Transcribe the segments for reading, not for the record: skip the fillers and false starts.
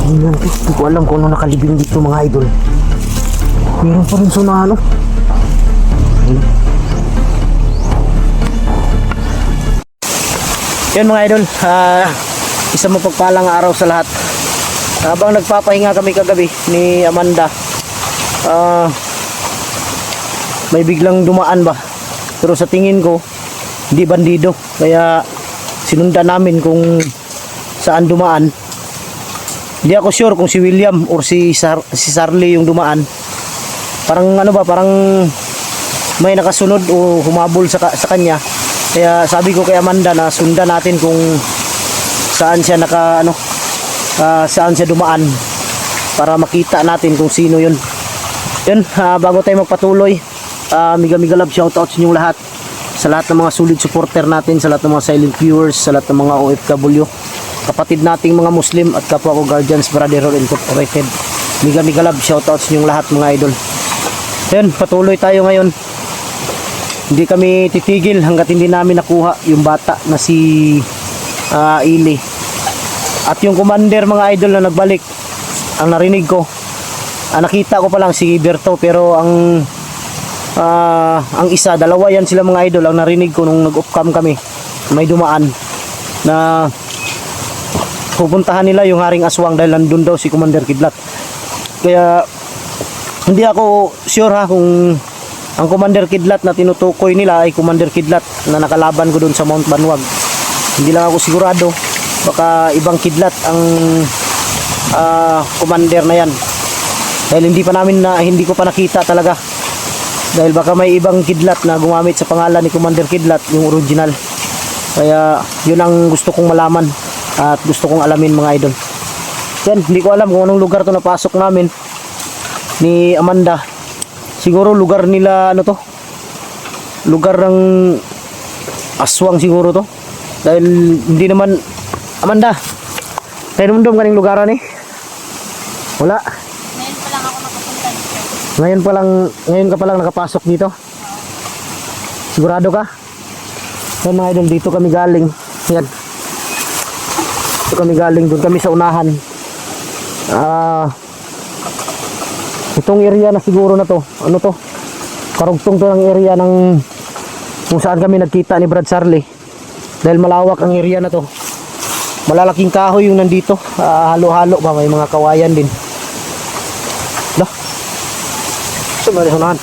Tingnan ko, hindi ko alam kung ano nakalibing dito mga idol. Meron pa rin sunano. Yan mga idol, isang mapagpalang araw sa lahat. Habang nagpapahinga kami kagabi ni Amanda, may biglang dumaan ba, pero sa tingin ko hindi bandido, kaya sinundan namin kung saan dumaan. Hindi ako sure kung si William or si Sarlie yung dumaan. Parang ano ba, parang may nakasunod o humabol sa kanya. Kaya sabi ko kay Amanda na sundan natin kung saan siya saan siya dumaan para makita natin kung sino yun. Yun, bago tayo magpatuloy, miga love shoutout sa inyong lahat, sa lahat ng mga solid supporter natin, sa lahat ng mga silent viewers, sa lahat ng mga OFW, kapatid nating mga Muslim at kapwa ko Guardians Brotherhood Incorporated. Miga love shoutout sa inyong lahat mga idol. Yun, patuloy tayo ngayon. Hindi kami titigil hanggat hindi namin nakuha yung bata na si Ili. At yung commander mga idol na nagbalik, ang narinig ko, nakita ko pa lang si Berto, pero ang isa, dalawa yan sila mga idol, ang narinig ko nung nag-off cam kami, may dumaan na pupuntahan nila yung Haring Aswang dahil nandun daw si Commander Kidlat. Kaya hindi ako sure kung ang Commander Kidlat na tinutukoy nila ay Commander Kidlat na nakalaban ko doon sa Mount Banwag. Hindi lang ako sigurado, baka ibang Kidlat ang commander na yan, dahil hindi ko pa nakita talaga, dahil baka may ibang Kidlat na gumamit sa pangalan ni Commander Kidlat, yung original. Kaya yun ang gusto kong malaman at gusto kong alamin mga idol. Yan, hindi ko alam kung anong lugar to napasok namin ni Amanda. Siguro lugar nila lugar ng aswang siguro to, dahil hindi naman. Amanda, tayo numdum kaning lugaran eh? Wala. Ngayon pa lang ako nakapunta dito. Ngayon ka pa lang nakapasok dito? Sigurado ka? Yan mga idol, dito kami galing. Yan. Dito kami galing, doon kami sa unahan. Itong area na siguro na to, ano to? Karugtong to ng area ng kung saan kami nagkita ni Brad Sarlie. Dahil malawak ang area na to. Malalaking kahoy yung nandito. Halo-halo ba, may mga kawayan din. Lah. Saan na unahan?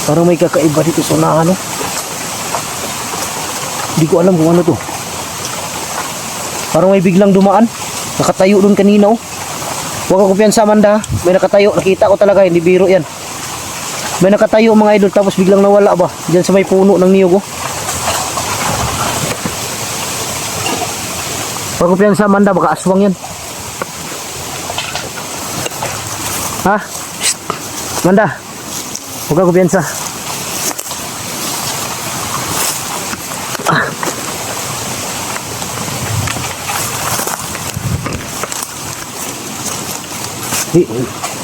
Parang may kakaiba dito sa unahan, no? Hindi ko alam kung ano to. Parang may biglang dumaan. Nakatayo doon kanina, oh. Huwag ka kumpiyansa, Amanda. May nakatayo. Nakita ko talaga, hindi biro yan. May nakatayo mga idol, tapos biglang nawala ba? Diyan sa may puno ng niyog, oh. Huwag ka kumpiyansa, Amanda. Baka aswang yan. Ha? Shhh. Amanda. Huwag ka kumpiyansa.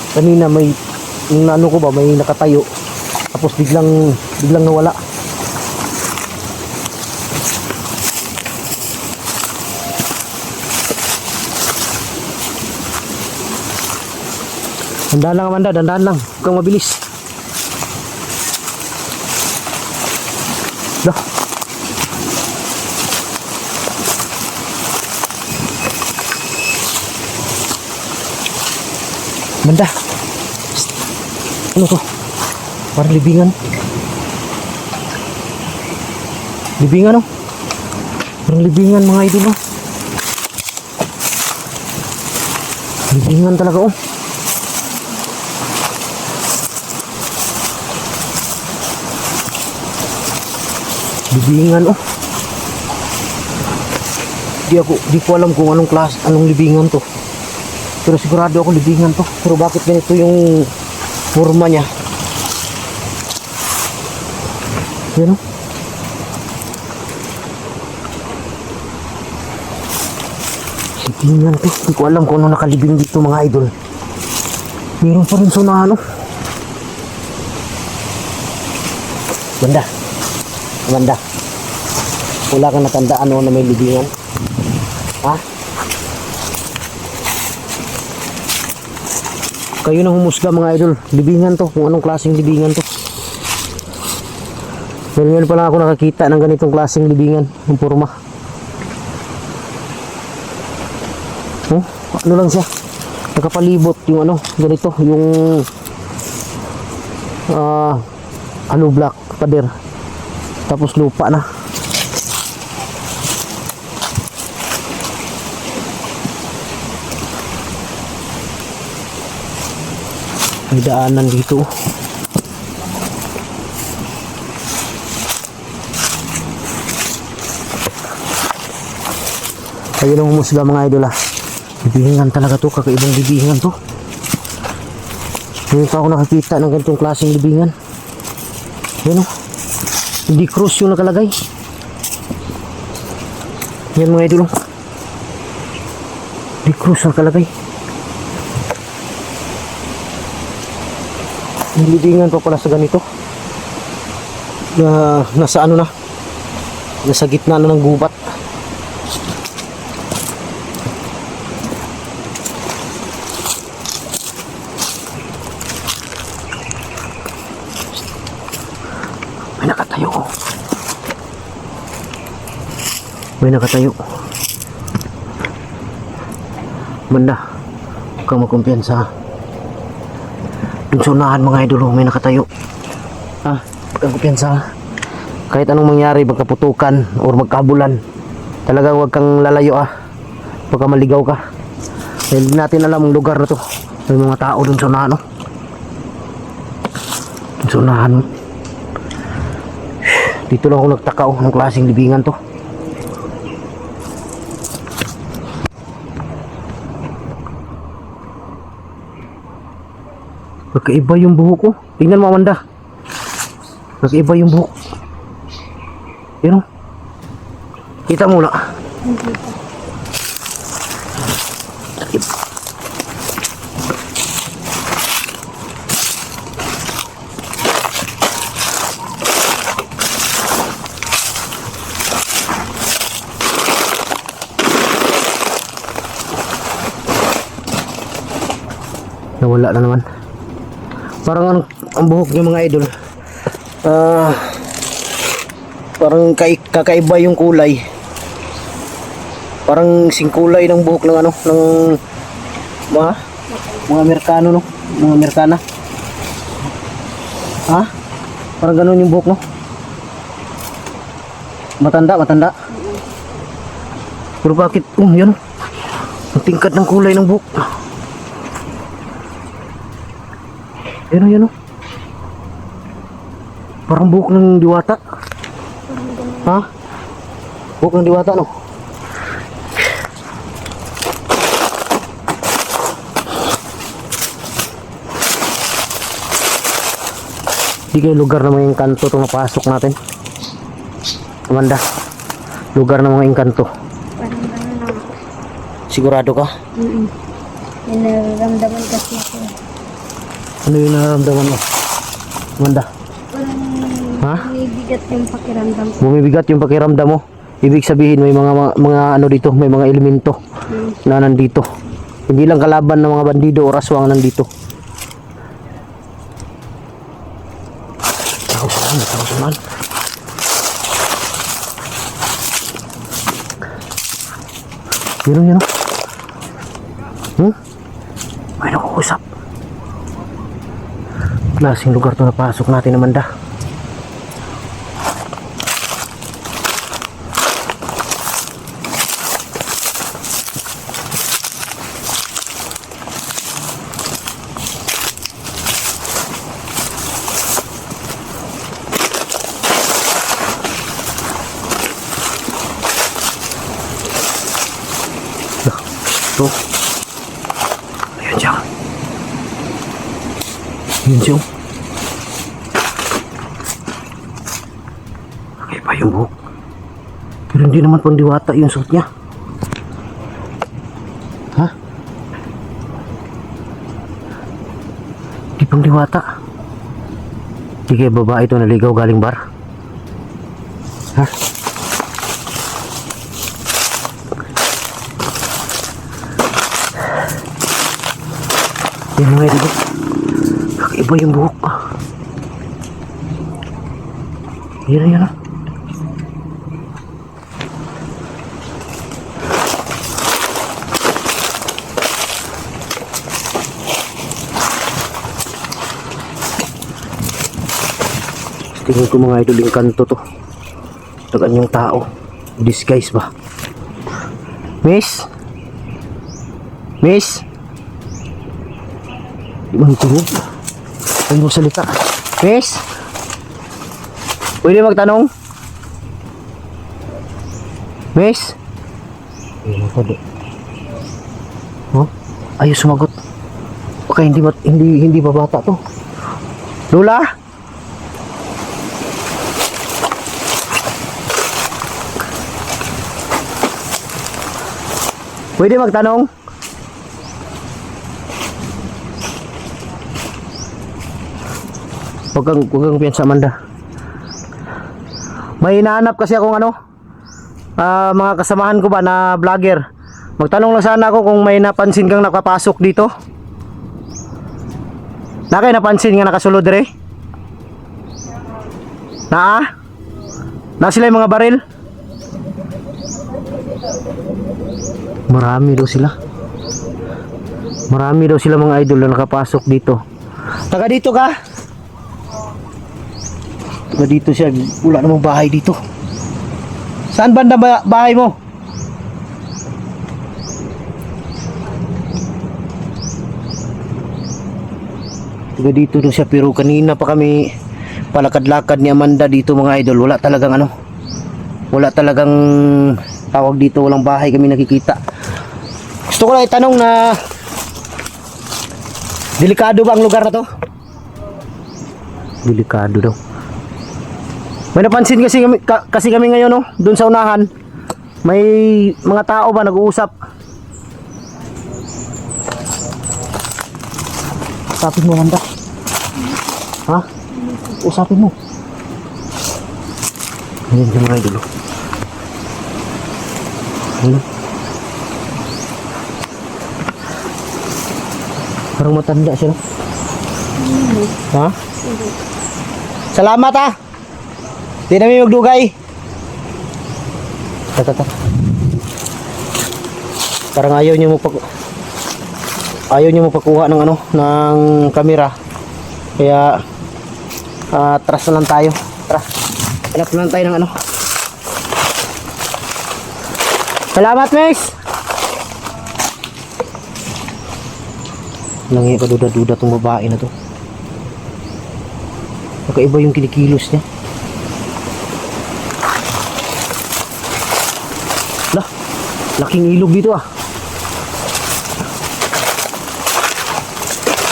Kanina may ano ko ba, may nakatayo tapos biglang nawala. Dandan lang Amanda, dandan lang, huwag kang mabilis. Dah. Amanda. Psst. Ano to? Parang libingan. Libingan, oh. Parang libingan mga idol, oh. Libingan talaga, oh. Libingan, oh. Di ko alam kung anong libingan to. Pero sigurado ako libingan to. Pero bakit ganito yung forma niya? Yan, oh. Libingan to. Hindi ko alam kung ano nakalibing dito mga idol. Meron pa rin sunahan, oh. Banda. Amanda. Wala kang natandaan na may libingan? Ha? Kayo nang humusga mga idol. Libingan to. Kung anong klaseng libingan to. Dahil ngayon pa lang ako nakakita ng ganitong klaseng libingan. Yung purma. Oh, ano lang siya. Nakapalibot yung ano. Ganito. Yung ano block. Pader. Tapos lupa na. May daanan dito. Ayun ang humusga mga idol ah. Libingan talaga to. Kakaibang libingan to. Ngayon pa ako nakakita ng ganitong klaseng libingan. Ayun oh. Hindi cross yung nakalagay. Yan mga idol oh. Hindi cross nakalagay. Libingan pa pala sa ganito na nasa ano na, nasa gitna na ng gubat. May nakatayo. May nakatayo. Banda, huwag kang makumpiyansa. Dun sa unahan mga idol, may nakatayo. Huwag kang kumpiyansa. Kahit anong mangyari, magkaputukan or magkabulan, talaga huwag kang lalayo baka maligaw ka. Dahil natin alam ang lugar na to. May mga tao dun sa unahan. Dun sa unahan. Dito lang ako nagtaka ng klaseng libingan to. Nagkaiba yung buhok ko. Tingnan mo Amanda. Nagkaiba yung buhok. Yun o. Kita mo na. Nawala na naman. Parang ang buhok niya mga idol, parang kakaiba yung kulay. Parang singkulay ng buhok ng ano, ng mga Amerikano no, mga Amerikana. Parang ganun yung buhok no. Matanda. Pero bakit? Yan. Ang tingkad ng kulay ng buhok. Yan o. Parang buhok ng diwata. Buhok ng diwata no. Di kayo lugar na mga engkanto itong napasok natin. Amanda, lugar na mga engkanto. Parang gano'n ako. Sigurado ka? May nararamdaman kasi ako. Ano yung nararamdaman mo? Amanda? Parang bumibigat yung pakiramdam ko. Bumibigat yung pakiramdam mo. Ibig sabihin may mga ano dito, may mga elemento na nandito. Hindi lang kalaban ng mga bandido o aswang nandito. Takot. Yun. May nakukusap. Klaseng lugar to napasok natin, Amanda. Ito. Ayun siya. Kakaiba yung buhok. Pero hindi naman pang diwata yung suot niya. Hindi pang diwata. Hindi kaya babae ito naligaw galing bar. Yan mga idol. Kakaiba yung buhok. Yan yan. Tingin ko mga idol yung kanto to. Tagaan yung tao. Disguise ba? Miss? Miss? Di man tunog. Ay mo salita. Miss? Pwede magtanong? Miss? Ay mo pwede. Oh? Ayaw sumagot. Baka hindi ba bata to? Lola? Pwede magtanong? Huwag kang piyansa, Amanda. May hinahanap kasi akong mga kasamahan ko ba na vlogger. Magtanong lang sana ako kung may napansin kang nakapasok dito. Nakay napansin nga nakasulod dire? Na sila yung mga baril? Marami daw sila. Marami daw sila mga idol na nakapasok dito. Taga dito ka? Taga dito siya. Wala namang bahay dito. Saan banda bahay mo? Taga dito daw siya, pero kanina pa kami palakad-lakad ni Amanda dito mga idol. Wala talagang tawag dito, walang bahay kami nakikita. Gusto ko lang itanong na delikado ba ang lugar na to? Delikado daw. May napansin kasi kami ngayon, no? Doon sa unahan. May mga tao ba nag-uusap? Usapin mo, Amanda. Ha? Usapin mo. Ayun yung mga idol. Ayun. Parang matanda siya. Ha? Salamat ha. Di namin magdugay. Tata. Parang ayaw niyo magpakuha ng ng kamera. Kaya atras na lang tayo. Tara. Hanap na lang tayo ng Salamat, Miss. Nangyay ka duda-duda tong babae na to. Kakaiba yung kinikilos niya. Lah, laking ilog dito ah.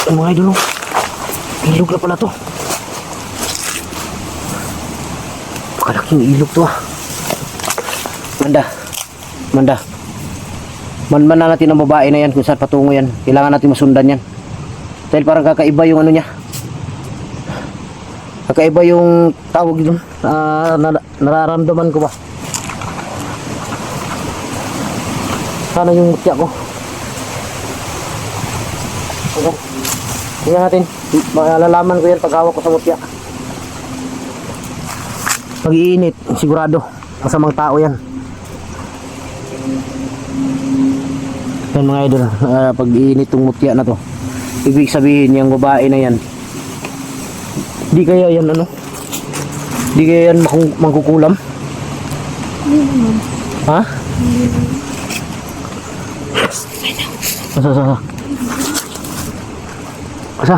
Ang mga idol, ilog na pala to. Pakalaking ilog to ah. Manda. Man na natin ang babae na yan kung saan patungo yan. Kailangan natin masundan yan. Dahil parang kakaiba yung niya. Kakaiba yung tawag doon. Nararamdaman ko ba? Sana yung mutya ko. Okay. Tingnan natin. Malalaman ko yan pag hawak ko sa mutya. Pag-iinit, sigurado. Masamang tao yan. Yan mga idol, pag iinit tong mutya na to, ibig sabihin yung babae na yan, di kaya yan di kaya yan mangkukulam? Hindi naman. Ha? Asa?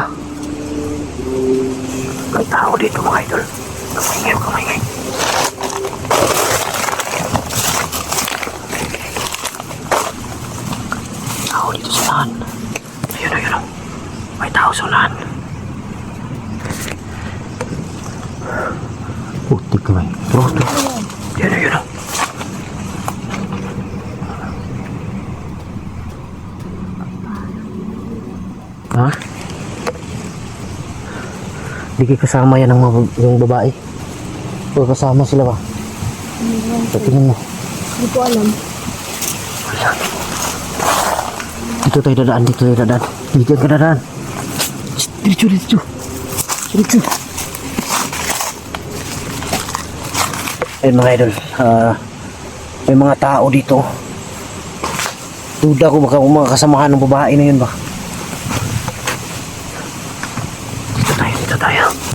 May tao dito mga idol. Kamay. Tao dito sa unahan. Ayun. May tao sa unahan. Putik kamay. Pronto. Ayun. Ha? Di kayo kasama yan yung babae. O kasama sila ba? Tingnan mo. Hindi ko alam. Dito tayo dadaan. Dito ka dadaan. Diretso, diretso. Diretso. Ayun mga idol, may mga tao dito. Duda ko baka mga kasamahan ng babae na yun ba. Dito tayo, dito tayo.